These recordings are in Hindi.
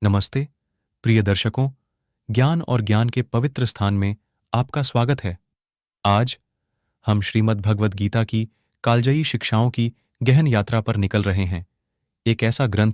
नमस्ते प्रिय दर्शकों, ज्ञान और ज्ञान के पवित्र स्थान में आपका स्वागत है। आज हम श्रीमद् भगवद गीता की कालजयी शिक्षाओं की गहन यात्रा पर निकल रहे हैं। एक ऐसा ग्रंथ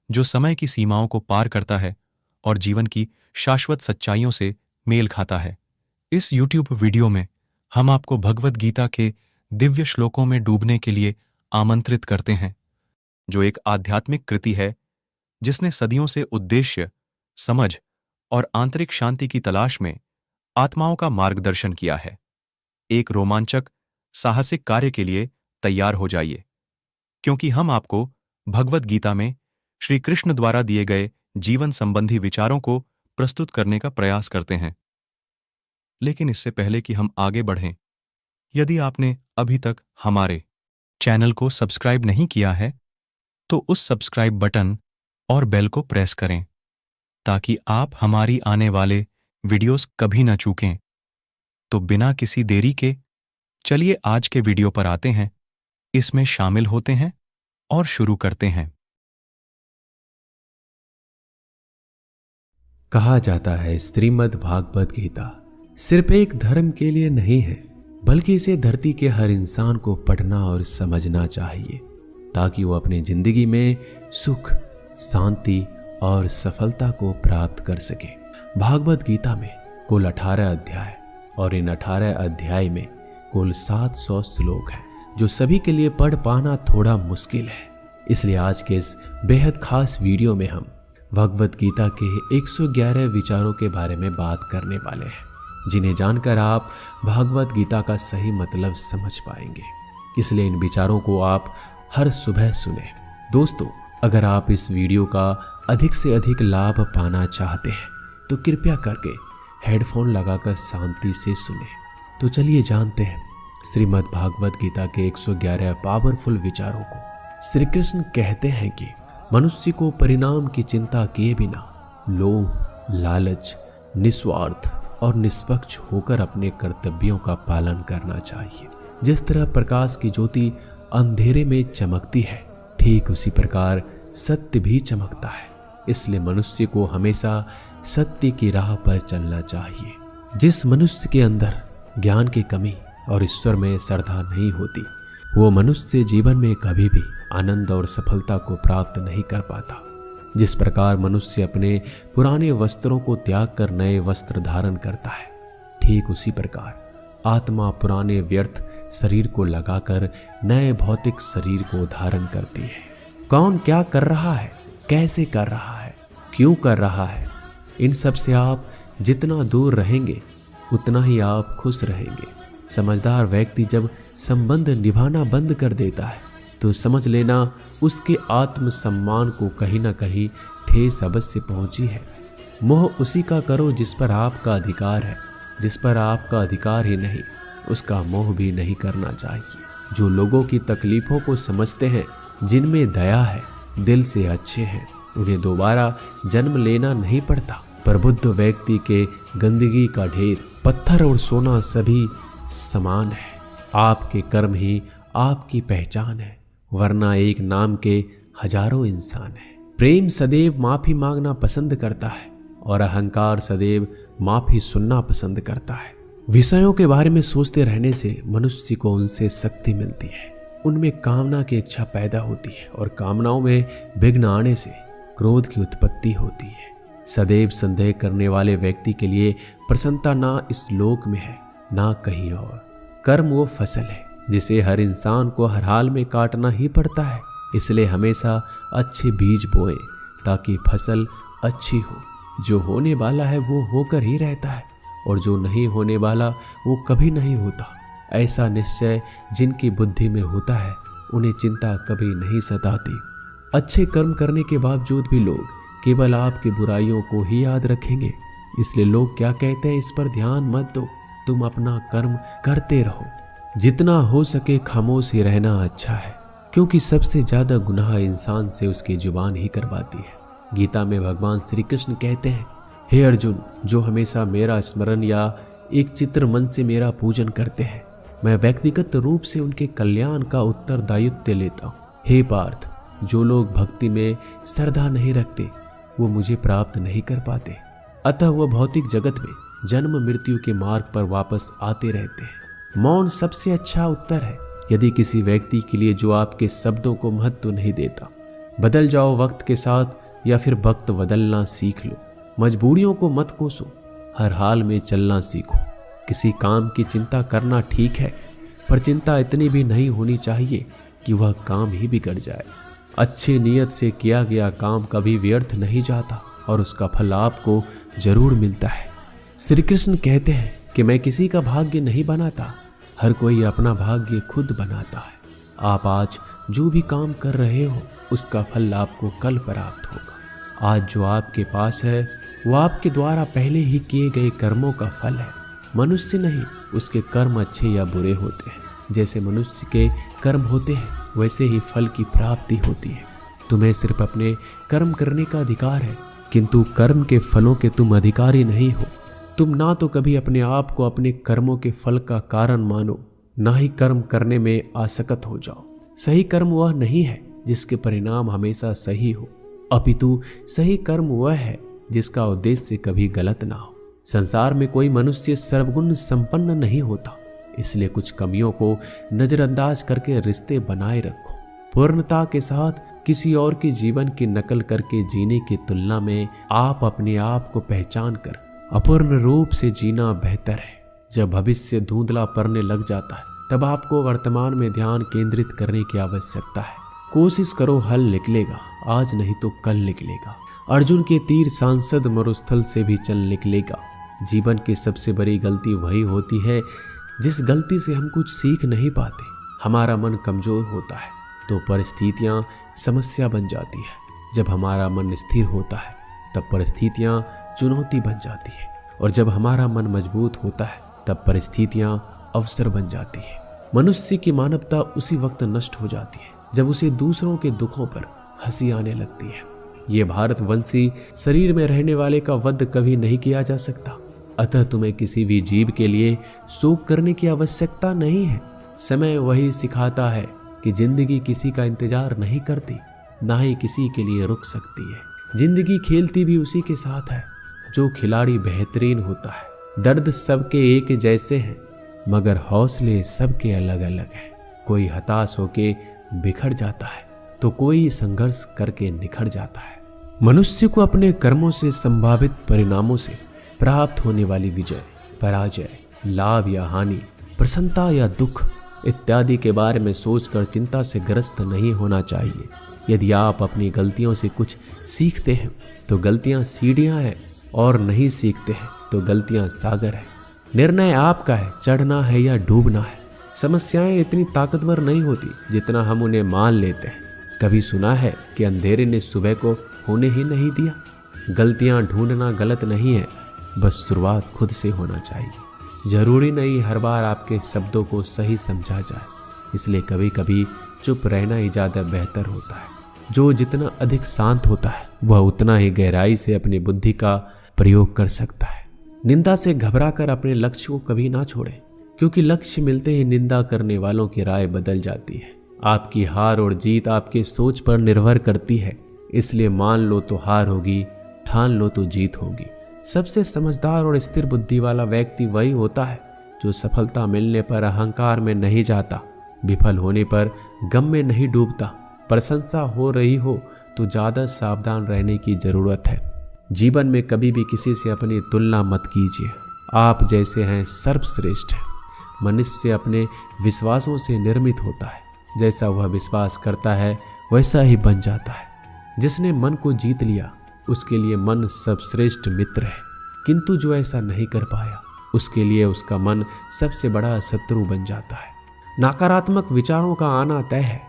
जो समय की सीमाओं को पार करता है और जीवन की शाश्वत सच्चाइयों से मेल खाता है। इस YouTube वीडियो में हम आपको भगवद गीता के दिव्य श्लोकों में डूबने के लिए आमंत्रित करते हैं, जो एक आध्यात्मिक कृति है जिसने सदियों से उद्देश्य, समझ और आंतरिक शांति की तलाश में आत्माओं का मार्गदर्शन किया है। एक रोमांचक, साहसिक कार्य के लिए तैयार हो जाइए, क्योंकि हम आपको भगवद गीता में श्री कृष्ण द्वारा दिए गए जीवन संबंधी विचारों को प्रस्तुत करने का प्रयास करते हैं। लेकिन इससे पहले कि हम आगे बढ़ें, यदि आपने अभी तक हमारे चैनल को सब्सक्राइब नहीं किया है, तो उस सब्सक्राइब बटन और बेल को प्रेस करें ताकि आप हमारी आने वाले वीडियोस कभी न चूकें। तो बिना किसी देरी के चलिए आज के वीडियो पर आते हैं, इसमें शामिल होते हैं और शुरू करते हैं। कहा जाता है श्रीमद् भागवत गीता सिर्फ एक धर्म के लिए नहीं है, बल्कि इसे धरती के हर इंसान को पढ़ना और समझना चाहिए ताकि वो अपनी जिंदगी में सुख, शांति और सफलता को प्राप्त कर सके। भागवत गीता में कुल 18 अध्याय और इन 18 अध्याय में कुल 700 श्लोक हैं, जो सभी के लिए पढ़ पाना थोड़ा मुश्किल है। इसलिए आज के इस बेहद खास वीडियो में हम भगवत गीता के 111 विचारों के बारे में बात करने वाले हैं, जिन्हें जानकर आप भागवत गीता का सही मतलब समझ पाएंगे। इसलिए इन विचारों को आप हर सुबह सुने। दोस्तों, अगर आप इस वीडियो का अधिक से अधिक लाभ पाना चाहते हैं तो कृपया करके हेडफोन लगाकर शांति से सुने। तो चलिए जानते हैं श्रीमद् भागवत गीता के 111 पावरफुल विचारों को। श्री कृष्ण कहते हैं कि मनुष्य को परिणाम की चिंता किए बिना लोभ, लालच, निस्वार्थ और निष्पक्ष होकर अपने कर्तव्यों का पालन करना चाहिए। जिस तरह प्रकाश की ज्योति अंधेरे में चमकती है, ठीक उसी प्रकार सत्य भी चमकता है। इसलिए मनुष्य को हमेशा सत्य की राह पर चलना चाहिए। जिस मनुष्य के अंदर ज्ञान की कमी और ईश्वर में श्रद्धा नहीं होती, वो मनुष्य जीवन में कभी भी आनंद और सफलता को प्राप्त नहीं कर पाता। जिस प्रकार मनुष्य अपने पुराने वस्त्रों को त्याग कर नए वस्त्र धारण करता है, ठीक उसी प्रकार आत्मा पुराने व्यर्थ शरीर को लगाकर नए भौतिक शरीर को धारण करती है। कौन क्या कर रहा है, कैसे कर रहा है, क्यों कर रहा है, इन सब से आप जितना दूर रहेंगे उतना ही आप खुश रहेंगे। समझदार व्यक्ति जब संबंध निभाना बंद कर देता है तो समझ लेना उसके आत्मसम्मान को कहीं ना कहीं ठेस अवश्य पहुंची है। मोह उसी का करो जिस पर आपका अधिकार है। जिस पर आपका अधिकार ही नहीं, उसका मोह भी नहीं करना चाहिए। जो लोगों की तकलीफों को समझते हैं, जिनमें दया है, दिल से अच्छे हैं, उन्हें दोबारा जन्म लेना नहीं पड़ता। प्रबुद्ध व्यक्ति के गंदगी का ढेर, पत्थर और सोना सभी समान है। आपके कर्म ही आपकी पहचान है, वरना एक नाम के हजारों इंसान हैं। प्रेम सदैव माफी मांगना पसंद करता है और अहंकार सदैव माफी सुनना पसंद करता है। विषयों के बारे में सोचते रहने से मनुष्य को उनसे शक्ति मिलती है। उनमें कामना की इच्छा पैदा होती है और कामनाओं में विघ्न आने से क्रोध की उत्पत्ति होती है। सदैव संदेह करने वाले व्यक्ति के लिए प्रसन्नता ना इस लोक में है, ना कहीं और। कर्म वो फसल है जिसे हर इंसान को हर हाल में काटना ही पड़ता है। इसलिए हमेशा अच्छे बीज बोएं ताकि फसल अच्छी हो। जो होने वाला है वो होकर ही रहता है और जो नहीं होने वाला वो कभी नहीं होता। ऐसा निश्चय जिनकी बुद्धि में होता है, उन्हें चिंता कभी नहीं सताती। अच्छे कर्म करने के बावजूद भी लोग केवल आपकी बुराइयों को ही याद रखेंगे। इसलिए लोग क्या कहते हैं, इस पर ध्यान मत दो, तुम अपना कर्म करते रहो। जितना हो सके खामोश ही रहना अच्छा है, क्योंकि सबसे ज्यादा गुनाह इंसान से उसकी जुबान ही करवाती है। गीता में भगवान श्री कृष्ण कहते हैं, हे अर्जुन, जो हमेशा मेरा स्मरण या एक चित्र मन से मेरा पूजन करते हैं, मैं व्यक्तिगत रूप से उनके कल्याण का उत्तरदायित्व लेता हूँ। हे पार्थ, जो लोग भक्ति में श्रद्धा नहीं रखते वो मुझे प्राप्त नहीं कर पाते, अतः वह भौतिक जगत में जन्म मृत्यु के मार्ग पर वापस आते रहते हैं। मौन सबसे अच्छा उत्तर है यदि किसी व्यक्ति के लिए जो आपके शब्दों को महत्व नहीं देता। बदल जाओ वक्त के साथ या फिर वक्त बदलना सीख लो। मजबूरियों को मत कोसो, हर हाल में चलना सीखो। किसी काम की चिंता करना ठीक है, पर चिंता इतनी भी नहीं होनी चाहिए कि वह काम ही बिगड़ जाए। अच्छी नीयत से किया गया काम कभी व्यर्थ नहीं जाता और उसका फल आपको जरूर मिलता है। श्री कृष्ण कहते हैं कि मैं किसी का भाग्य नहीं बनाता, हर कोई अपना भाग्य खुद बनाता है। आप आज जो भी काम कर रहे हो उसका फल आपको कल प्राप्त होगा। आज जो आपके पास है वो आपके द्वारा पहले ही किए गए कर्मों का फल है। मनुष्य नहीं, उसके कर्म अच्छे या बुरे होते हैं। जैसे मनुष्य के कर्म होते हैं वैसे ही फल की प्राप्ति होती है। तुम्हें सिर्फ अपने कर्म करने का अधिकार है, किंतु कर्म के फलों के तुम अधिकारी नहीं हो। तुम ना तो कभी अपने आप को अपने कर्मों के फल का कारण मानो, ना ही कर्म करने में आसक्त हो जाओ। सही कर्म वह नहीं है जिसके परिणाम हमेशा सही हो, अपितु सही कर्म वह है जिसका उद्देश्य कभी गलत ना हो। संसार में कोई मनुष्य सर्वगुण संपन्न नहीं होता, इसलिए कुछ कमियों को नजरअंदाज करके रिश्ते बनाए रखो। पूर्णता के साथ किसी और के जीवन की नकल करके जीने की तुलना में आप अपने आप को पहचान कर अपूर्ण रूप से जीना बेहतर है। जब भविष्य धुंधला पड़ने लग जाता है तब आपको वर्तमान में ध्यान केंद्रित करने की आवश्यकता है। कोशिश करो, हल निकलेगा, आज नहीं तो कल निकलेगा। अर्जुन के तीर सांसद मरुस्थल से भी चल निकलेगा। जीवन की सबसे बड़ी गलती वही होती है जिस गलती से हम कुछ सीख नहीं पाते। हमारा मन कमजोर होता है तो परिस्थितियां समस्या बन जाती है। जब हमारा मन स्थिर होता है तब परिस्थितियां चुनौती बन जाती है, और जब हमारा मन मजबूत होता है तब परिस्थितियां अवसर बन जाती है। मनुष्य की मानवता उसी वक्त नष्ट हो जाती है जब उसे दूसरों के दुखों पर हंसी आने लगती है। ये भारतवंशी शरीर में रहने वाले का वध कभी नहीं किया जा सकता, अतः तुम्हें किसी भी जीव के लिए शोक करने की आवश्यकता नहीं है। समय वही सिखाता है कि जिंदगी किसी का इंतजार नहीं करती, ना ही किसी के लिए रुक सकती है। जिंदगी खेलती भी उसी के साथ है जो खिलाड़ी बेहतरीन होता है। दर्द सबके एक जैसे हैं, मगर हौसले सबके अलग अलग हैं। कोई हताश होके बिखर जाता है तो कोई संघर्ष करके निखर जाता है। मनुष्य को अपने कर्मों से संभावित परिणामों से प्राप्त होने वाली विजय, पराजय, लाभ या हानि, प्रसन्नता या दुख इत्यादि के बारे में सोचकर चिंता से ग्रस्त नहीं होना चाहिए। यदि आप अपनी गलतियों से कुछ सीखते हैं तो गलतियां सीढ़ियां हैं, और नहीं सीखते हैं तो गलतियां सागर है। निर्णय आपका है, चढ़ना है या डूबना है। समस्याएं इतनी ताकतवर नहीं होती जितना हम उन्हें मान लेते हैं। कभी सुना है कि अंधेरे ने सुबह को होने ही नहीं दिया? गलतियां ढूंढना गलत नहीं है, बस शुरुआत खुद से होना चाहिए। जरूरी नहीं हर बार आपके शब्दों को सही समझा जाए, इसलिए कभी कभी चुप रहना ही ज़्यादा बेहतर होता है। जो जितना अधिक शांत होता है वह उतना ही गहराई से अपनी बुद्धि का प्रयोग कर सकता है। निंदा से घबराकर अपने लक्ष्य को कभी ना छोड़ें, क्योंकि लक्ष्य मिलते ही निंदा करने वालों की राय बदल जाती है। आपकी हार और जीत आपके सोच पर निर्भर करती है, इसलिए मान लो तो हार होगी, ठान लो तो जीत होगी। सबसे समझदार और स्थिर बुद्धि वाला व्यक्ति वही होता है जो सफलता मिलने पर अहंकार में नहीं जाता, विफल होने पर गम में नहीं डूबता। प्रशंसा हो रही हो तो ज़्यादा सावधान रहने की ज़रूरत है। जीवन में कभी भी किसी से अपनी तुलना मत कीजिए। आप जैसे हैं सर्वश्रेष्ठ हैं। मनुष्य अपने विश्वासों से निर्मित होता है, जैसा वह विश्वास करता है वैसा ही बन जाता है। जिसने मन को जीत लिया उसके लिए मन सर्वश्रेष्ठ मित्र है, किंतु जो ऐसा नहीं कर पाया उसके लिए उसका मन सबसे बड़ा शत्रु बन जाता है। नकारात्मक विचारों का आना तय है,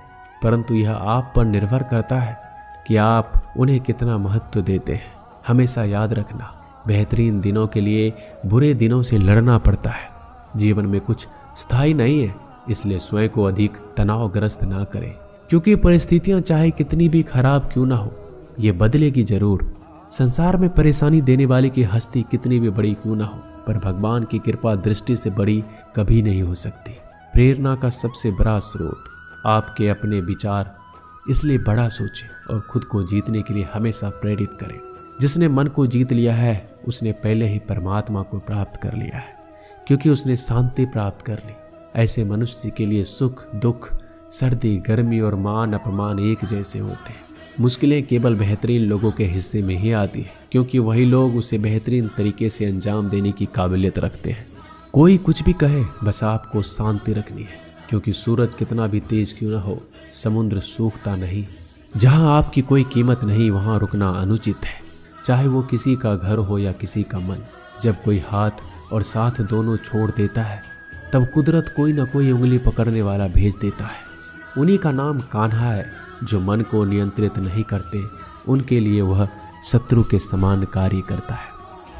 परंतु यह आप पर निर्भर करता है कि आप उन्हें कितना महत्व देते हैं। हमेशा याद रखना, बेहतरीन दिनों के लिए बुरे दिनों से लड़ना पड़ता है। जीवन में कुछ स्थायी नहीं है, इसलिए स्वयं को अधिक तनावग्रस्त ना करें, क्योंकि परिस्थितियां चाहे कितनी भी खराब क्यों ना हो, ये बदलेगी जरूर। संसार में परेशानी देने वाले की हस्ती कितनी भी बड़ी क्यों ना हो, पर भगवान की कृपा दृष्टि से बड़ी कभी नहीं हो सकती। प्रेरणा का सबसे बड़ा स्रोत आपके अपने विचार, इसलिए बड़ा सोचें और खुद को जीतने के लिए हमेशा प्रेरित करें। जिसने मन को जीत लिया है उसने पहले ही परमात्मा को प्राप्त कर लिया है, क्योंकि उसने शांति प्राप्त कर ली। ऐसे मनुष्य के लिए सुख दुख, सर्दी गर्मी और मान अपमान एक जैसे होते हैं। मुश्किलें केवल बेहतरीन लोगों के हिस्से में ही आती है, क्योंकि वही लोग उसे बेहतरीन तरीके से अंजाम देने की काबिलियत रखते हैं। कोई कुछ भी कहे, बस आपको शांति रखनी है, क्योंकि सूरज कितना भी तेज क्यों न हो, समुद्र सूखता नहीं। जहां आपकी कोई कीमत नहीं वहां रुकना अनुचित है, चाहे वो किसी का घर हो या किसी का मन। जब कोई हाथ और साथ दोनों छोड़ देता है तब कुदरत कोई ना कोई उंगली पकड़ने वाला भेज देता है। उन्हीं का नाम कान्हा है। जो मन को नियंत्रित नहीं करते उनके लिए वह शत्रु के समान कार्य करता है।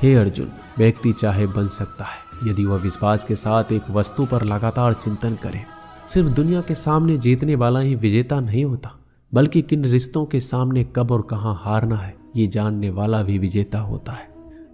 हे अर्जुन, व्यक्ति चाहे बन सकता है यदि वह विश्वास के साथ एक वस्तु पर लगातार चिंतन करे। सिर्फ दुनिया के सामने जीतने वाला ही विजेता नहीं होता, बल्कि किन रिश्तों के सामने कब और कहां हारना है ये जानने वाला भी विजेता होता है।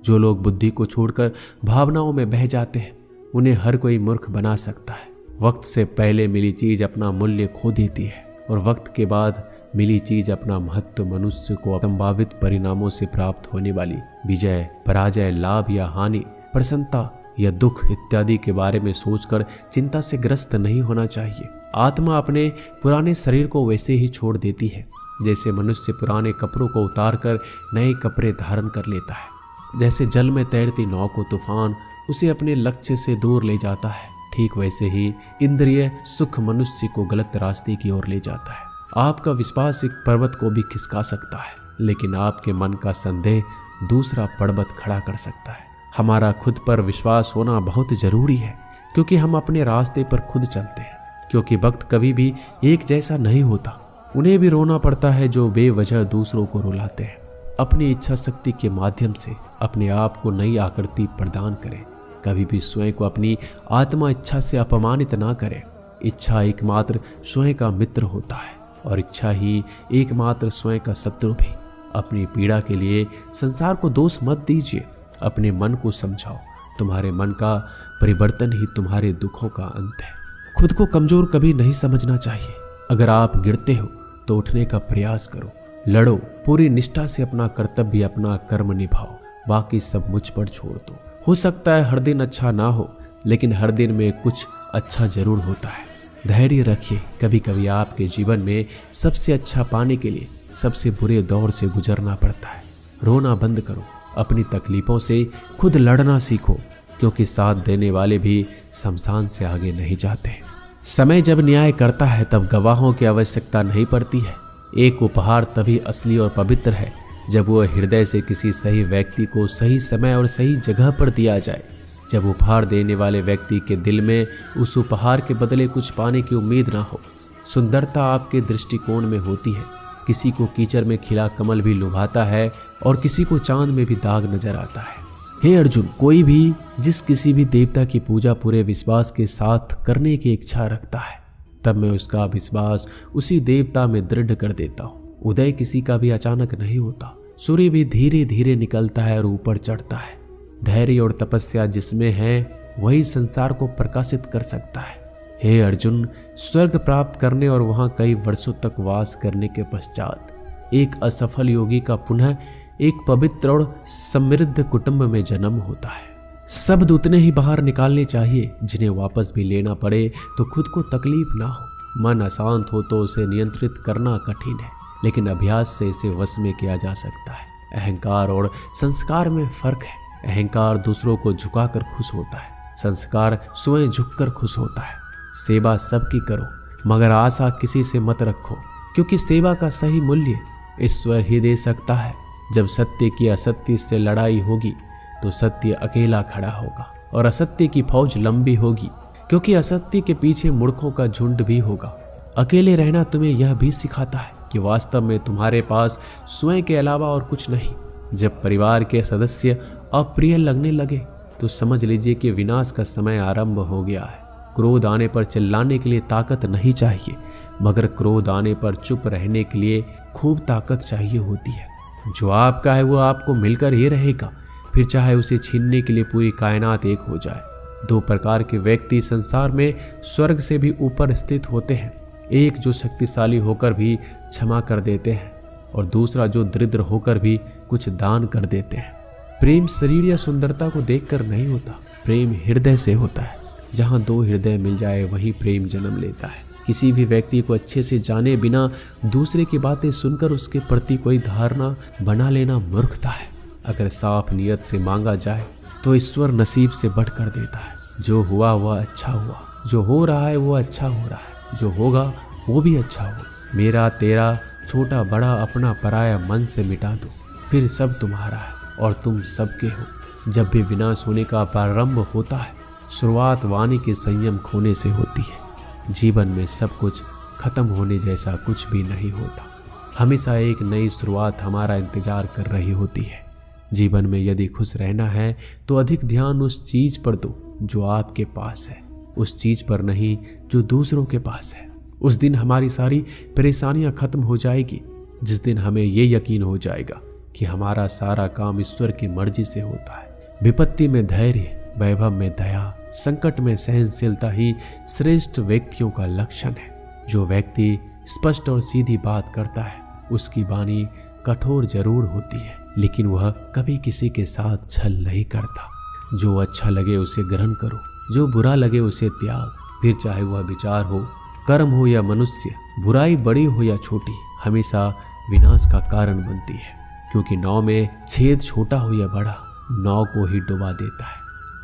जो लोग बुद्धि को छोड़कर भावनाओं में बह जाते हैं उन्हें हर कोई मूर्ख बना सकता है। वक्त से पहले मिली चीज अपना मूल्य खो देती है और वक्त के बाद मिली चीज अपना महत्व। मनुष्य को संभावित परिणामों से प्राप्त होने वाली विजय, पराजय, लाभ या हानि, प्रसन्नता या दुख इत्यादि के बारे में सोचकर चिंता से ग्रस्त नहीं होना चाहिए। आत्मा अपने पुराने शरीर को वैसे ही छोड़ देती है जैसे मनुष्य पुराने कपड़ों को उतारकर नए कपड़े धारण कर लेता है। जैसे जल में तैरती नाव को तूफान उसे अपने लक्ष्य से दूर ले जाता है, ठीक वैसे ही इंद्रिय सुख मनुष्य को गलत रास्ते की ओर ले जाता है। आपका विश्वास एक पर्वत को भी खिसका सकता है, लेकिन आपके मन का संदेह दूसरा पर्वत खड़ा कर सकता है। हमारा खुद पर विश्वास होना बहुत जरूरी है, क्योंकि हम अपने रास्ते पर खुद चलते हैं। क्योंकि वक्त कभी भी एक जैसा नहीं होता, उन्हें भी रोना पड़ता है जो बेवजह दूसरों को रुलाते हैं। अपनी इच्छा शक्ति के माध्यम से अपने आप को नई आकृति प्रदान करें। कभी भी स्वयं को अपनी आत्मा इच्छा से अपमानित ना करें। इच्छा एकमात्र स्वयं का मित्र होता है और इच्छा ही एकमात्र स्वयं का शत्रु भी। अपनी पीड़ा के लिए संसार को दोष मत दीजिए, अपने मन को समझाओ। तुम्हारे मन का परिवर्तन ही तुम्हारे दुखों का अंत है। खुद को कमजोर कभी नहीं समझना चाहिए। अगर आप गिरते हो तो उठने का प्रयास करो, लड़ो, पूरी निष्ठा से अपना कर्तव्य, अपना कर्म निभाओ। बाकी सब मुझ पर छोड़ दो। हो सकता है हर दिन अच्छा ना हो, लेकिन हर दिन में कुछ अच्छा जरूर होता है। धैर्य रखिए। कभी कभी आपके जीवन में सबसे अच्छा पाने के लिए सबसे बुरे दौर से गुजरना पड़ता है। रोना बंद करो, अपनी तकलीफों से खुद लड़ना सीखो, क्योंकि साथ देने वाले भी शमशान से आगे नहीं जाते। समय जब न्याय करता है तब गवाहों की आवश्यकता नहीं पड़ती है। एक उपहार तभी असली और पवित्र है जब वह हृदय से किसी सही व्यक्ति को सही समय और सही जगह पर दिया जाए। जब उपहार देने वाले व्यक्ति के दिल में उस उपहार के बदले कुछ पाने की उम्मीद ना हो। सुंदरता आपके दृष्टिकोण में होती है। किसी को कीचड़ में खिला कमल भी लुभाता है और किसी को चांद में भी दाग नजर आता है। हे अर्जुन, कोई भी जिस किसी भी देवता की पूजा पूरे विश्वास के साथ करने की इच्छा रखता है, तब मैं उसका विश्वास उसी देवता में दृढ़ कर देता हूँ। उदय किसी का भी अचानक नहीं होता। सूर्य भी धीरे धीरे निकलता है और ऊपर चढ़ता है। धैर्य और तपस्या जिसमें है वही संसार को प्रकाशित कर सकता है। हे अर्जुन, स्वर्ग प्राप्त करने और वहां कई वर्षों तक वास करने के पश्चात एक असफल योगी का पुनः एक पवित्र और समृद्ध कुटुंब में जन्म होता है। शब्द उतने ही बाहर निकालने चाहिए जिन्हें वापस भी लेना पड़े तो खुद को तकलीफ ना हो। मन अशांत हो तो उसे नियंत्रित करना कठिन है, लेकिन अभ्यास से इसे वश में किया जा सकता है। अहंकार और संस्कार में फर्क है। अहंकार दूसरों को झुकाकर खुश होता है, संस्कार स्वयं झुककर खुश होता है। सेवा सबकी करो, मगर आशा किसी से मत रखो, क्योंकि सेवा का सही मूल्य ईश्वर ही दे सकता है। जब सत्य की असत्य से लड़ाई होगी तो सत्य अकेला खड़ा होगा और असत्य की फौज लंबी होगी, क्योंकि असत्य के पीछे मूर्खों का झुंड भी होगा। अकेले रहना तुम्हें यह भी सिखाता है कि वास्तव में तुम्हारे पास स्वयं के अलावा और कुछ नहीं। जब परिवार के सदस्य अप्रिय लगने लगे तो समझ लीजिए कि विनाश का समय आरंभ हो गया है। क्रोध आने पर चिल्लाने के लिए ताकत नहीं चाहिए, मगर क्रोध आने पर चुप रहने के लिए खूब ताकत चाहिए होती है। जो आपका है वो आपको मिलकर ही रहेगा, फिर चाहे उसे छीनने के लिए पूरी कायनात एक हो जाए। दो प्रकार के व्यक्ति संसार में स्वर्ग से भी ऊपर स्थित होते हैं। एक जो शक्तिशाली होकर भी क्षमा कर देते हैं, और दूसरा जो दरिद्र होकर भी कुछ दान कर देते हैं। प्रेम शरीर या सुंदरता को देखकर नहीं होता, प्रेम हृदय से होता है। जहाँ दो हृदय मिल जाए वहीं प्रेम जन्म लेता है। किसी भी व्यक्ति को अच्छे से जाने बिना दूसरे की बातें सुनकर उसके प्रति कोई धारणा बना लेना मूर्खता है। अगर साफ नियत से मांगा जाए तो ईश्वर नसीब से बढ़कर देता है। जो हुआ वह अच्छा हुआ, जो हो रहा है वो अच्छा हो रहा है, जो होगा वो भी अच्छा हो। मेरा तेरा छोटा बड़ा अपना पराया मन से मिटा दो, फिर सब तुम्हारा है और तुम सबके हो। जब भी विनाश होने का प्रारंभ होता है, शुरुआत वाणी के संयम खोने से होती है। जीवन में सब कुछ खत्म होने जैसा कुछ भी नहीं होता। हमेशा एक नई शुरुआत हमारा इंतजार कर रही होती है। जीवन में यदि खुश रहना है तो अधिक ध्यान उस चीज पर दो जो आपके पास है, उस चीज पर नहीं जो दूसरों के पास है। उस दिन हमारी सारी परेशानियां खत्म हो जाएगी, जिस दिन हमें ये यकीन हो जाएगा कि हमारा सारा काम ईश्वर की मर्जी से होता है। विपत्ति में धैर्य, वैभव में दया, संकट में सहनशीलता ही श्रेष्ठ व्यक्तियों का लक्षण है। जो व्यक्ति स्पष्ट और सीधी बात करता है उसकी वाणी कठोर जरूर होती है, लेकिन वह कभी किसी के साथ छल नहीं करता। जो अच्छा लगे उसे ग्रहण करो, जो बुरा लगे उसे त्याग। फिर चाहे वह विचार हो, कर्म हो या मनुष्य, बुराई बड़ी हो या छोटी, हमेशा विनाश का कारण बनती है। क्योंकि नाव में छेद छोटा हो या बड़ा, नाव को ही डुबा देता है।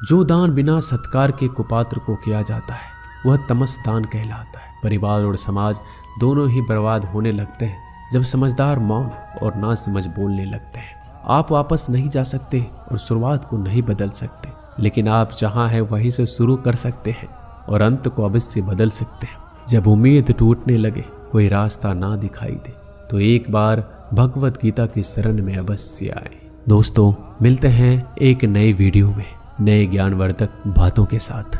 जो दान बिना सत्कार के कुपात्र को किया जाता है वह तमस दान कहलाता है। परिवार और समाज दोनों ही बर्बाद होने लगते हैं जब समझदार मौन और ना समझ बोलने लगते हैं। आप वापस नहीं जा सकते और शुरुआत को नहीं बदल सकते, लेकिन आप जहां हैं वहीं से शुरू कर सकते हैं और अंत को अवश्य बदल सकते हैं। जब उम्मीद टूटने लगे, कोई रास्ता ना दिखाई दे, तो एक बार भगवत गीता की शरण में अवश्य आए। दोस्तों, मिलते हैं एक नए वीडियो में नए ज्ञानवर्धक बातों के साथ।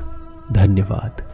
धन्यवाद।